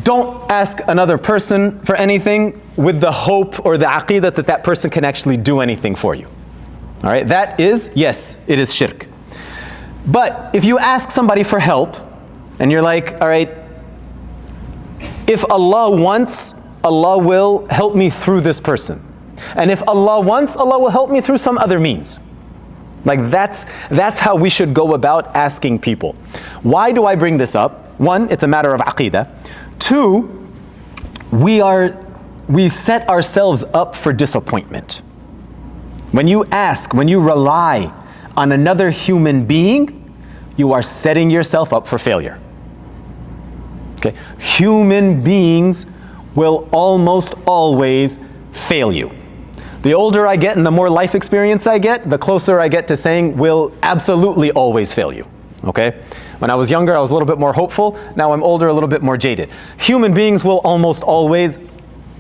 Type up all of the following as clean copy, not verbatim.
Don't ask another person for anything with the hope or the aqeedah that that person can actually do anything for you. All right, that is, yes, it is shirk. But if you ask somebody for help, and you're like, all right, if Allah wants, Allah will help me through this person. And if Allah wants, Allah will help me through some other means. Like that's how we should go about asking people. Why do I bring this up? One, it's a matter of aqeedah. Two, we set ourselves up for disappointment. When you ask, when you rely on another human being, you are setting yourself up for failure. Okay? Human beings will almost always fail you. The older I get and the more life experience I get, the closer I get to saying will absolutely always fail you. Okay? When I was younger, I was a little bit more hopeful. Now I'm older, a little bit more jaded. Human beings will almost always,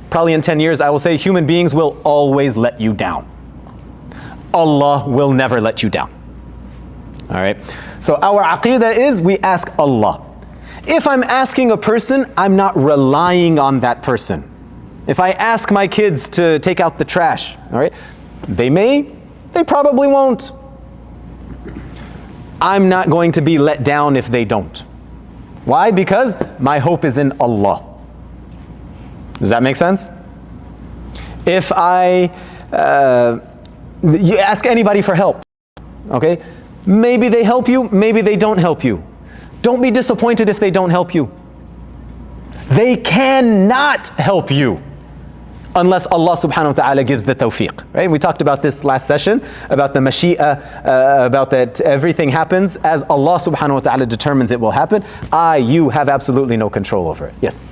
probably in 10 years, I will say human beings will always let you down. Allah will never let you down. All right? So our aqeedah is we ask Allah. If I'm asking a person, I'm not relying on that person. If I ask my kids to take out the trash, all right, they may, they probably won't. I'm not going to be let down if they don't. Why? Because my hope is in Allah. Does that make sense? If you ask anybody for help, okay? Maybe they help you, maybe they don't help you. Don't be disappointed if they don't help you. They cannot help you unless Allah subhanahu wa ta'ala gives the tawfiq, right? We talked about this last session, about the mashi'a, about that everything happens as Allah subhanahu wa ta'ala determines it will happen. You have absolutely no control over it. Yes?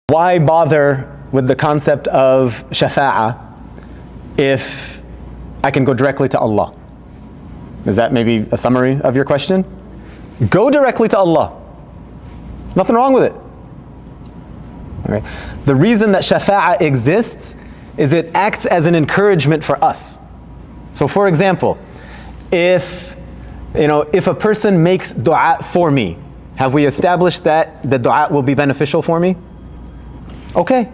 Why bother with the concept of shafa'ah if I can go directly to Allah? Is that maybe a summary of your question? Go directly to Allah. Nothing wrong with it. Okay. The reason that shafa'ah exists is it acts as an encouragement for us. So for example, if a person makes dua for me, have we established that the dua will be beneficial for me? Okay.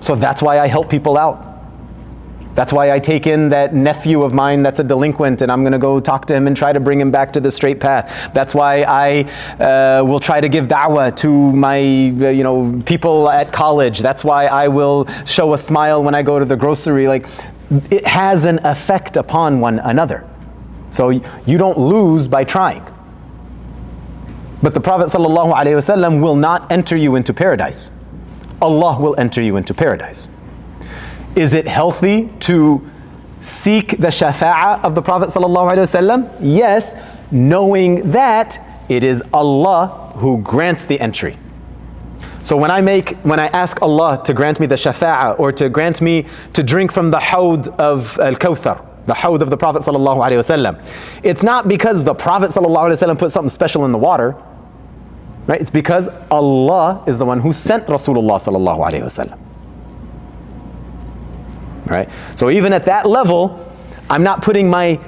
So that's why I help people out. That's why I take in that nephew of mine that's a delinquent and I'm going to go talk to him and try to bring him back to the straight path. That's why I will try to give da'wah to my people at college. That's why I will show a smile when I go to the grocery. Like, it has an effect upon one another. So you don't lose by trying. But the Prophet ﷺ will not enter you into paradise. Allah will enter you into paradise. Is it healthy to seek the shafa'ah of the Prophet ﷺ? Yes, knowing that it is Allah who grants the entry. So when I ask Allah to grant me the shafa'ah or to grant me to drink from the hawd of Al-Kawthar, the hawd of the Prophet ﷺ, it's not because the Prophet ﷺ put something special in the water, right? It's because Allah is the one who sent Rasulullah ﷺ. Right? So even at that level, I'm not putting my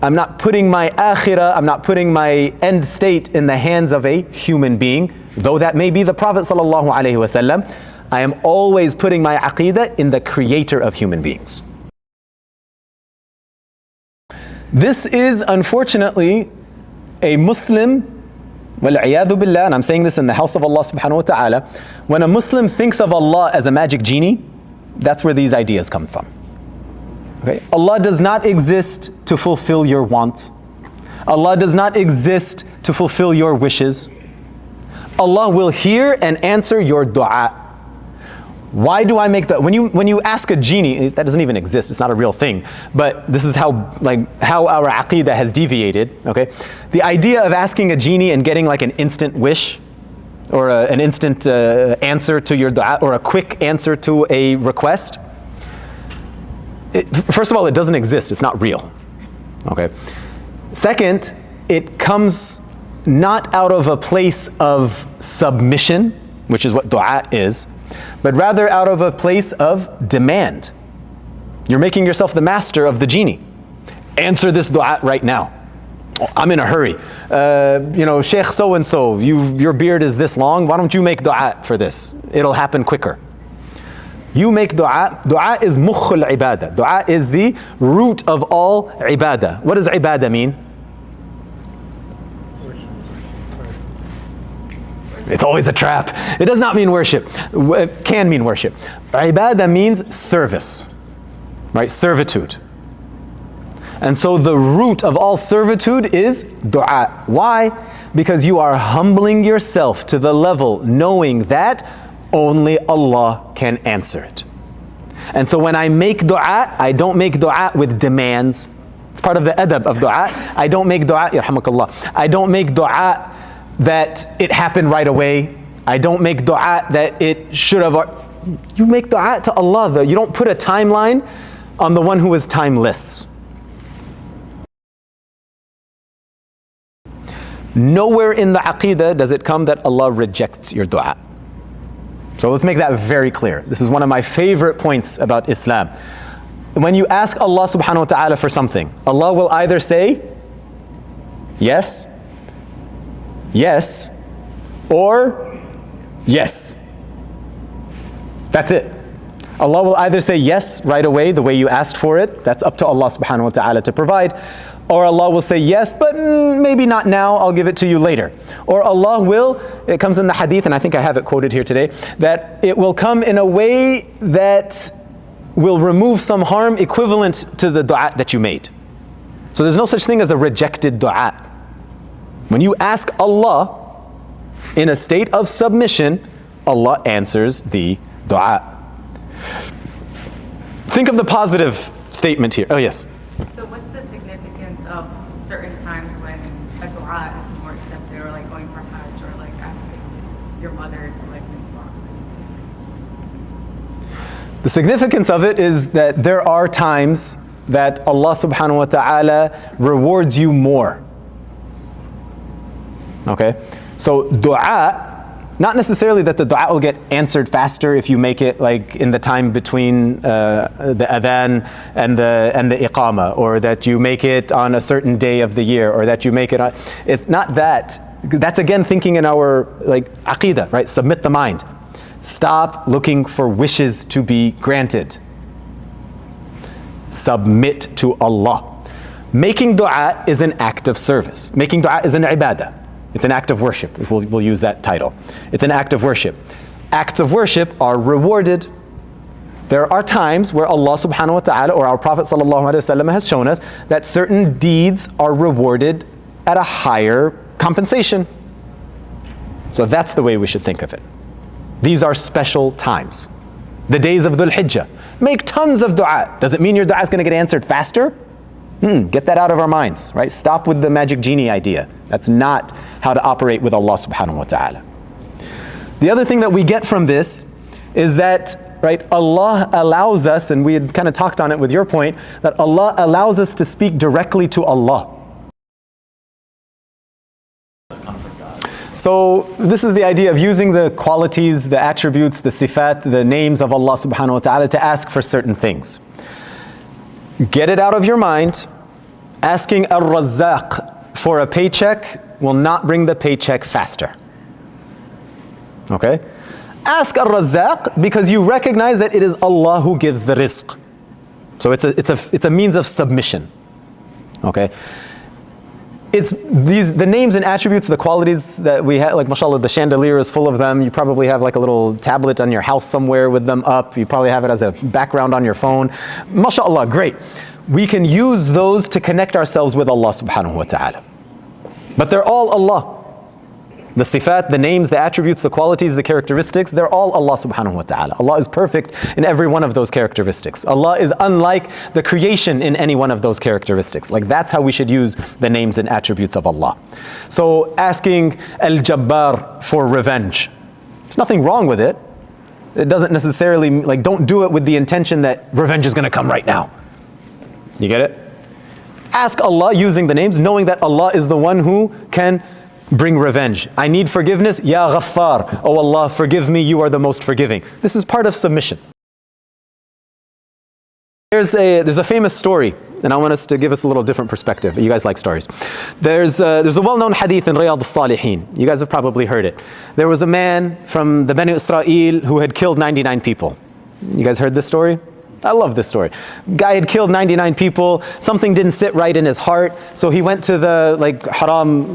akhirah, I'm not putting my end state in the hands of a human being, though that may be the Prophet ﷺ. I am always putting my aqeedah in the creator of human beings. This is unfortunately a Muslim, wal-'iyadhu billah, and I'm saying this in the house of Allah subhanahu wa ta'ala, when a Muslim thinks of Allah as a magic genie, that's where these ideas come from. Okay? Allah does not exist to fulfill your wants. Allah does not exist to fulfill your wishes. Allah will hear and answer your dua. Why do I make that? When you ask a genie, that doesn't even exist, it's not a real thing. But this is how our aqeedah has deviated. Okay? The idea of asking a genie and getting like an instant wish, or an instant answer to your dua, or a quick answer to a request. First of all, it doesn't exist. It's not real. Okay. Second, it comes not out of a place of submission, which is what dua is, but rather out of a place of demand. You're making yourself the master of the genie. Answer this dua right now. I'm in a hurry. Sheikh so-and-so, your beard is this long. Why don't you make dua for this? It'll happen quicker. You make dua. Dua is mukhul ibadah. Dua is the root of all ibadah. What does ibadah mean? It's always a trap. It does not mean worship. It can mean worship. Ibadah means service, right? Servitude. And so the root of all servitude is dua. Why? Because you are humbling yourself to the level knowing that only Allah can answer it. And so when I make dua, I don't make dua with demands. It's part of the adab of dua. I don't make dua, yarhamakallah. I don't make dua that it happened right away. I don't make dua that it should have. You make dua to Allah though. You don't put a timeline on the one who is timeless. Nowhere in the Aqidah does it come that Allah rejects your dua. So let's make that very clear. This is one of my favorite points about Islam. When you ask Allah subhanahu wa ta'ala for something, Allah will either say, yes, yes, or yes. That's it. Allah will either say yes right away, the way you asked for it. That's up to Allah subhanahu wa ta'ala to provide. Or Allah will say yes, but maybe not now, I'll give it to you later. Or Allah will, it comes in the hadith, and I think I have it quoted here today, that it will come in a way that will remove some harm equivalent to the dua that you made. So there's no such thing as a rejected dua. When you ask Allah in a state of submission, Allah answers the dua. Think of the positive statement here. Oh yes. So what's the significance of certain times when a dua is more accepted, or like going for Hajj, or like asking your mother to like make dua? The significance of it is that there are times that Allah subhanahu wa ta'ala rewards you more. Okay? So dua, not necessarily that the dua will get answered faster if you make it like in the time between the adhan and the iqama, or that you make it on a certain day of the year, or that you make it on, it's not that. That's again thinking in our like aqidah, right? Submit the mind. Stop looking for wishes to be granted. Submit to Allah. Making dua is an act of service. Making dua is an ibadah. It's an act of worship, if we'll use that title. It's an act of worship. Acts of worship are rewarded. There are times where Allah subhanahu wa ta'ala, or our Prophet sallallahu alaihi wasallam, has shown us that certain deeds are rewarded at a higher compensation. So that's the way we should think of it. These are special times. The days of Dhul Hijjah. Make tons of dua. Does it mean your dua is going to get answered faster? Get that out of our minds, right? Stop with the magic genie idea. That's not how to operate with Allah subhanahu wa ta'ala. The other thing that we get from this is that, right, Allah allows us, and we had kind of talked on it with your point, that Allah allows us to speak directly to Allah. So this is the idea of using the qualities, the attributes, the sifat, the names of Allah subhanahu wa ta'ala to ask for certain things. Get it out of your mind. Asking Ar-Razzaq for a paycheck will not bring the paycheck faster. Okay? Ask Ar-Razzaq because you recognize that it is Allah who gives the rizq. So it's a means of submission. Okay? It's the names and attributes, the qualities that we have, like mashallah, the chandelier is full of them. You probably have like a little tablet on your house somewhere with them up. You probably have it as a background on your phone. Mashallah, great. We can use those to connect ourselves with Allah subhanahu wa ta'ala. But they're all Allah. The sifat, the names, the attributes, the qualities, the characteristics, they're all Allah subhanahu wa ta'ala. Allah is perfect in every one of those characteristics. Allah is unlike the creation in any one of those characteristics. Like that's how we should use the names and attributes of Allah. So asking Al-Jabbar for revenge, there's nothing wrong with it. It doesn't necessarily, like don't do it with the intention that revenge is going to come right now. You get it? Ask Allah using the names, knowing that Allah is the one who can bring revenge. I need forgiveness. Ya Ghaffar. Oh Allah, forgive me. You are the most forgiving. This is part of submission. There's a famous story, and I want us to give us a little different perspective. You guys like stories. There's a well-known hadith in Riyadh al-Salihin. You guys have probably heard it. There was a man from the Banu Israel who had killed 99 people. You guys heard this story? I love this story. Guy had killed 99 people. Something didn't sit right in his heart, so he went to the haram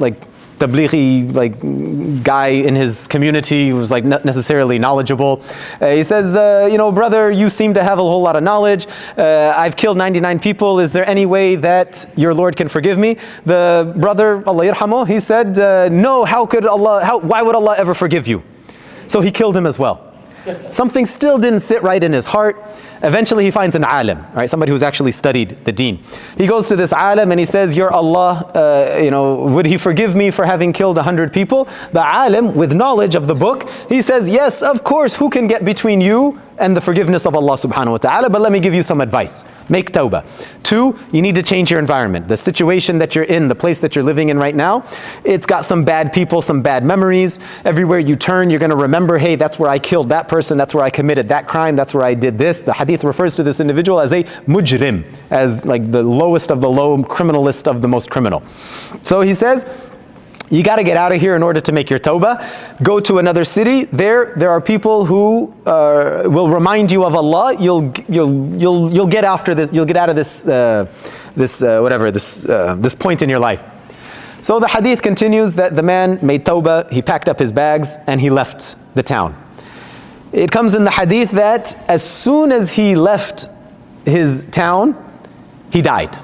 tablighi guy in his community who was not necessarily knowledgeable. He says, brother, you seem to have a whole lot of knowledge. I've killed 99 people. Is there any way that your Lord can forgive me? The brother, Allah yarhamu, he said, no, why would Allah ever forgive you? So he killed him as well. Something still didn't sit right in his heart. Eventually he finds an alim, right? Somebody who's actually studied the deen. He goes to this alim and he says, your Allah, would he forgive me for having killed 100 people? The alim, with knowledge of the book, he says, yes, of course, who can get between you and the forgiveness of Allah subhanahu wa ta'ala? But let me give you some advice. Make tawbah. 2, you need to change your environment. The situation that you're in, the place that you're living in right now, it's got some bad people, some bad memories. Everywhere you turn, you're going to remember, hey, that's where I killed that person, that's where I committed that crime, that's where I did this. The hadith refers to this individual as a mujrim, as the lowest of the low, criminalist of the most criminal. So he says, you got to get out of here in order to make your tawbah. Go to another city. There are people who will remind you of Allah. You'll get after this. You'll get out of this point in your life. So the hadith continues that the man made tawbah. He packed up his bags and he left the town. It comes in the hadith that as soon as he left his town, he died.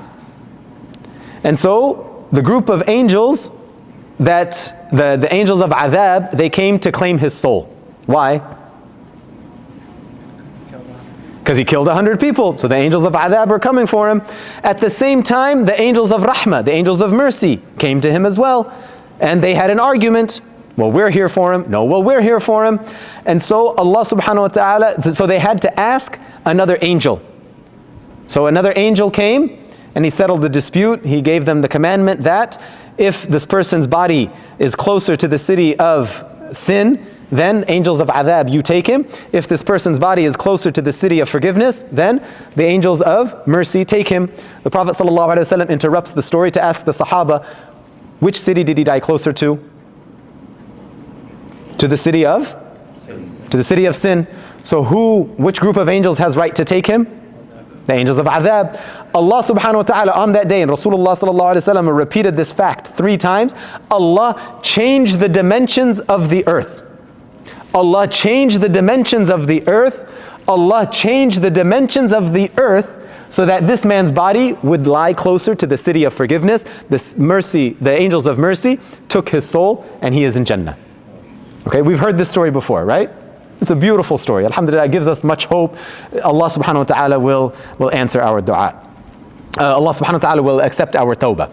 And so the group of angels, that the angels of adhab, they came to claim his soul. Why? Because he killed 100 people. So the angels of adhab are coming for him. At the same time, the angels of rahmah, the angels of mercy, came to him as well. And they had an argument. Well, we're here for him. No, well, we're here for him. And so Allah subhanahu wa ta'ala, so they had to ask another angel. So another angel came and he settled the dispute. He gave them the commandment that if this person's body is closer to the city of sin, then angels of adhab, you take him. If this person's body is closer to the city of forgiveness, then the angels of mercy take him. The Prophet ﷺ interrupts the story to ask the Sahaba, which city did he die closer to? To the city of? To the city of sin. So which group of angels has right to take him? The angels of adhab. Allah subhanahu wa ta'ala on that day, and Rasulullah sallallahu alayhi wa sallam repeated this fact 3 times, Allah changed the dimensions of the earth. Allah changed the dimensions of the earth. Allah changed the dimensions of the earth so that this man's body would lie closer to the city of forgiveness. This mercy, the angels of mercy took his soul and he is in Jannah. Okay, we've heard this story before, right? It's a beautiful story. Alhamdulillah, it gives us much hope. Allah subhanahu wa ta'ala will answer our dua. Allah subhanahu wa ta'ala will accept our tawbah.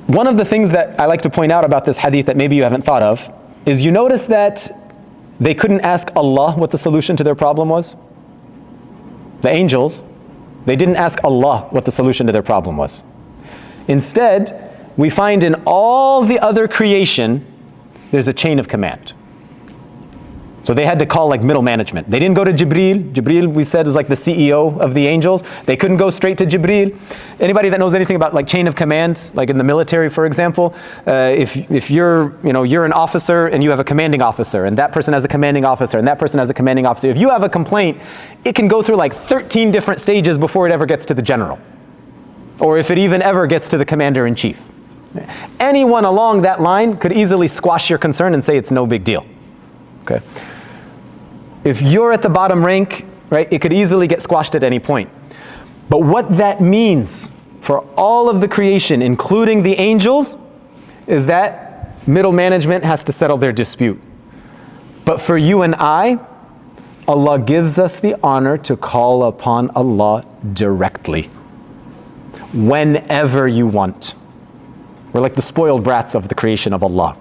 One of the things that I like to point out about this hadith that maybe you haven't thought of is you notice that they couldn't ask Allah what the solution to their problem was. The angels, they didn't ask Allah what the solution to their problem was. Instead, we find in all the other creation, there's a chain of command. So they had to call middle management. They didn't go to Jibreel. Jibreel, we said, is the CEO of the angels. They couldn't go straight to Jibreel. Anybody that knows anything about chain of command, in the military, for example, if you're an officer and you have a commanding officer, and that person has a commanding officer, and that person has a commanding officer, if you have a complaint, it can go through 13 different stages before it ever gets to the general, or if it even ever gets to the commander-in-chief. Anyone along that line could easily squash your concern and say it's no big deal. Okay. If you're at the bottom rank, right, it could easily get squashed at any point. But what that means for all of the creation, including the angels, is that middle management has to settle their dispute. But for you and I, Allah gives us the honor to call upon Allah directly, whenever you want. We're like the spoiled brats of the creation of Allah.